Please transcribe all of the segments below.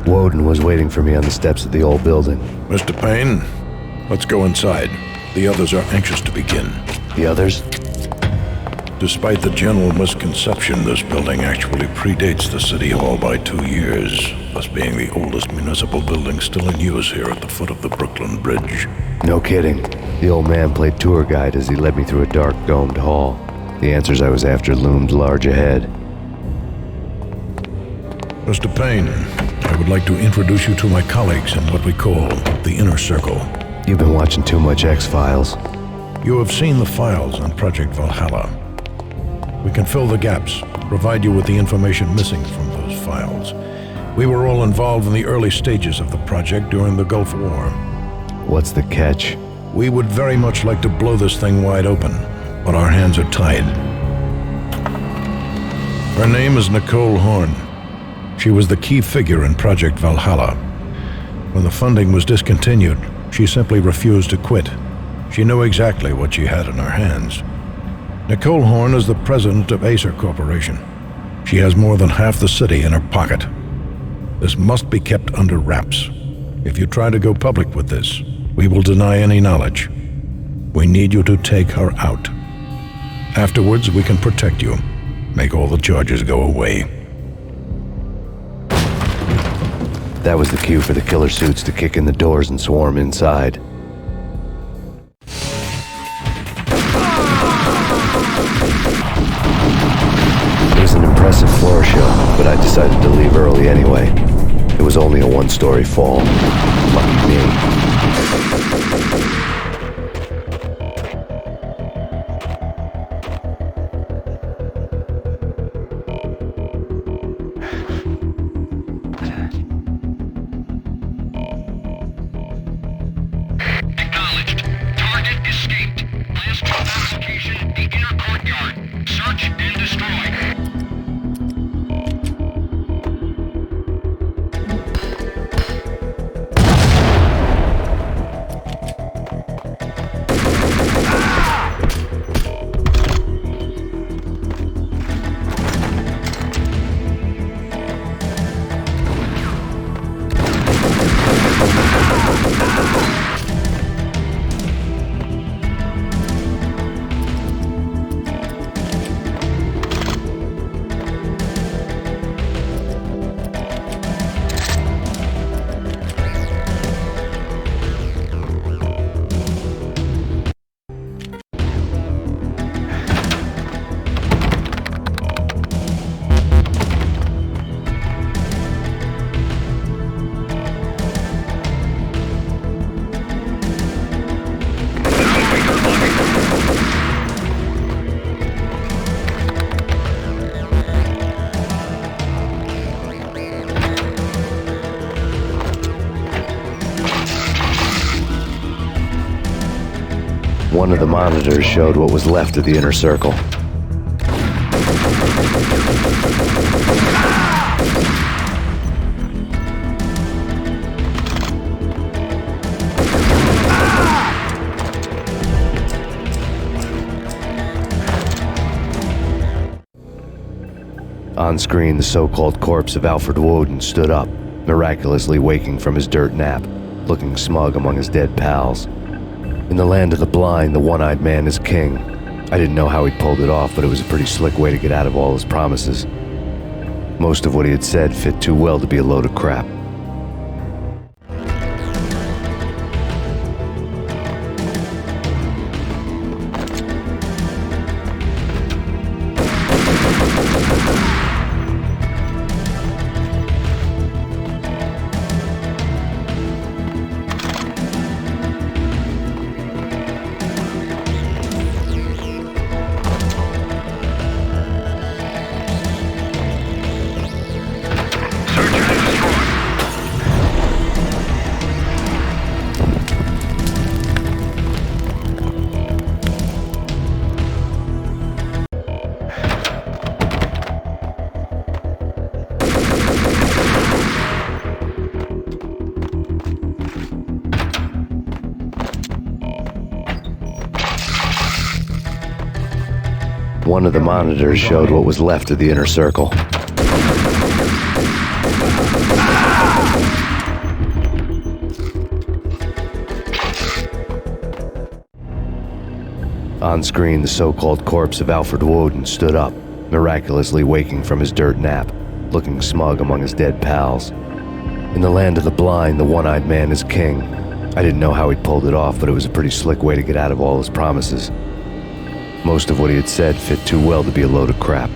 Woden was waiting for me on the steps of the old building. Mr. Payne, let's go inside. The others are anxious to begin. The others? Despite the general misconception, this building actually predates the City Hall by 2 years, thus being the oldest municipal building still in use here at the foot of the Brooklyn Bridge. No kidding. The old man played tour guide as he led me through a dark, domed hall. The answers I was after loomed large ahead. Mr. Payne, I would like to introduce you to my colleagues in what we call the Inner Circle. You've been watching too much X-Files. You have seen the files on Project Valhalla. We can fill the gaps, provide you with the information missing from those files. We were all involved in the early stages of the project during the Gulf War. What's the catch? We would very much like to blow this thing wide open, but our hands are tied. Her name is Nicole Horn. She was the key figure in Project Valhalla. When the funding was discontinued, she simply refused to quit. She knew exactly what she had in her hands. Nicole Horn is the president of Acer Corporation. She has more than half the city in her pocket. This must be kept under wraps. If you try to go public with this, we will deny any knowledge. We need you to take her out. Afterwards, we can protect you, make all the charges go away. That was the cue for the killer suits to kick in the doors and swarm inside. It was an impressive floor show, but I decided to leave early anyway. It was only a one-story fall. Lucky me. Acknowledged. Target escaped. Last known location, the inner courtyard. Search and destroy. One of the monitors showed what was left of the inner circle. On screen, the so-called corpse of Alfred Woden stood up, miraculously waking from his dirt nap, looking smug among his dead pals. In the land of the blind, the one-eyed man is king. I didn't know how he'd pulled it off, but it was a pretty slick way to get out of all his promises. Most of what he had said fit too well to be a load of crap. One of the monitors showed what was left of the inner circle. On screen, the so-called corpse of Alfred Woden stood up, miraculously waking from his dirt nap, looking smug among his dead pals. In the land of the blind, the one-eyed man is king. I didn't know how he'd pulled it off, but it was a pretty slick way to get out of all his promises. Most of what he had said fit too well to be a load of crap.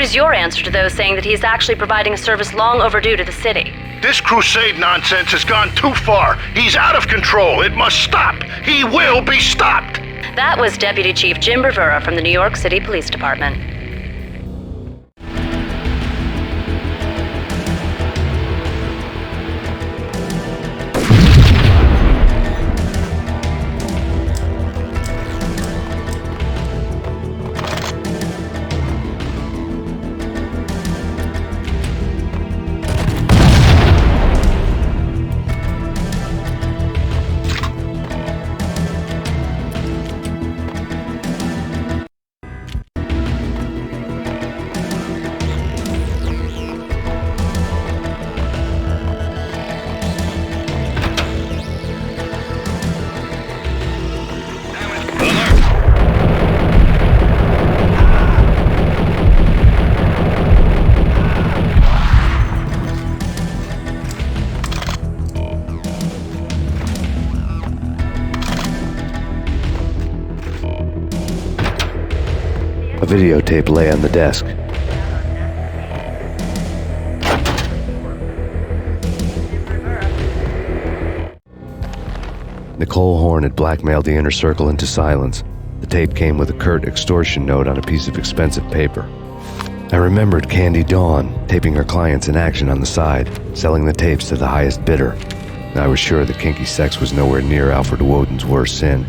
What is your answer to those saying that he is actually providing a service long overdue to the city? This crusade nonsense has gone too far. He's out of control. It must stop. He will be stopped. That was Deputy Chief Jim Rivera from the New York City Police Department. A videotape lay on the desk. Nicole Horn had blackmailed the inner circle into silence. The tape came with a curt extortion note on a piece of expensive paper. I remembered Candy Dawn taping her clients in action on the side, selling the tapes to the highest bidder. I was sure that kinky sex was nowhere near Alfred Woden's worst sin,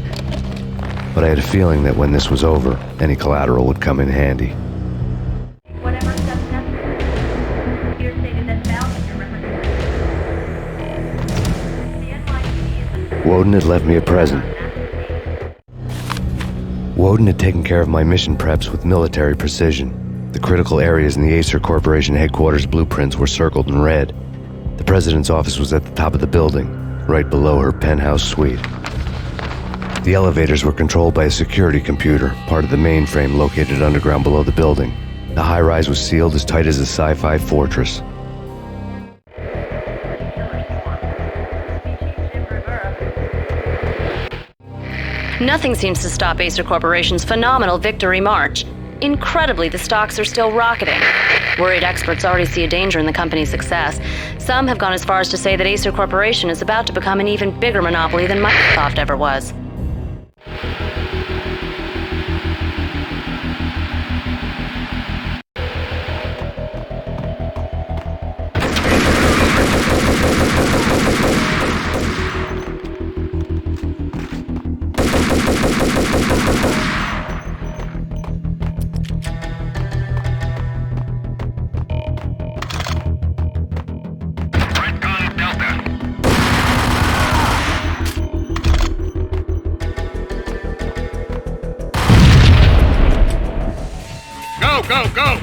but I had a feeling that when this was over, any collateral would come in handy. Woden had left me a present. Woden had taken care of my mission preps with military precision. The critical areas in the Acer Corporation headquarters blueprints were circled in red. The president's office was at the top of the building, right below her penthouse suite. The elevators were controlled by a security computer, part of the mainframe located underground below the building. The high-rise was sealed as tight as a sci-fi fortress. Nothing seems to stop Acer Corporation's phenomenal victory march. Incredibly, the stocks are still rocketing. Worried experts already see a danger in the company's success. Some have gone as far as to say that Acer Corporation is about to become an even bigger monopoly than Microsoft ever was. go, go!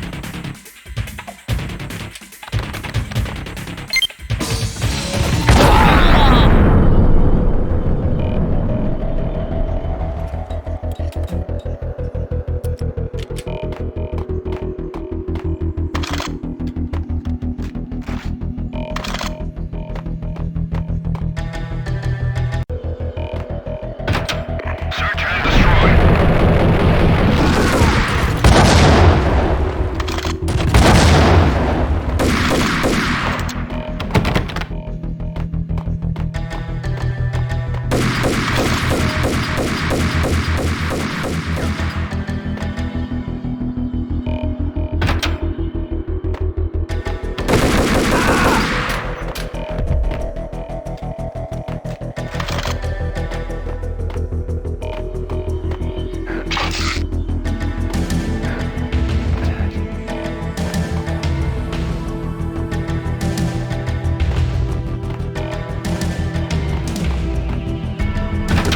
Search and destroy.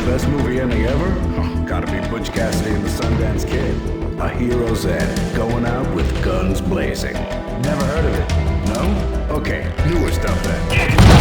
Best movie ending ever? Oh, gotta be Butch Cassidy and the Sundance Kid. A hero's end, going out with guns blazing. Never heard of it? No? Okay, newer stuff then.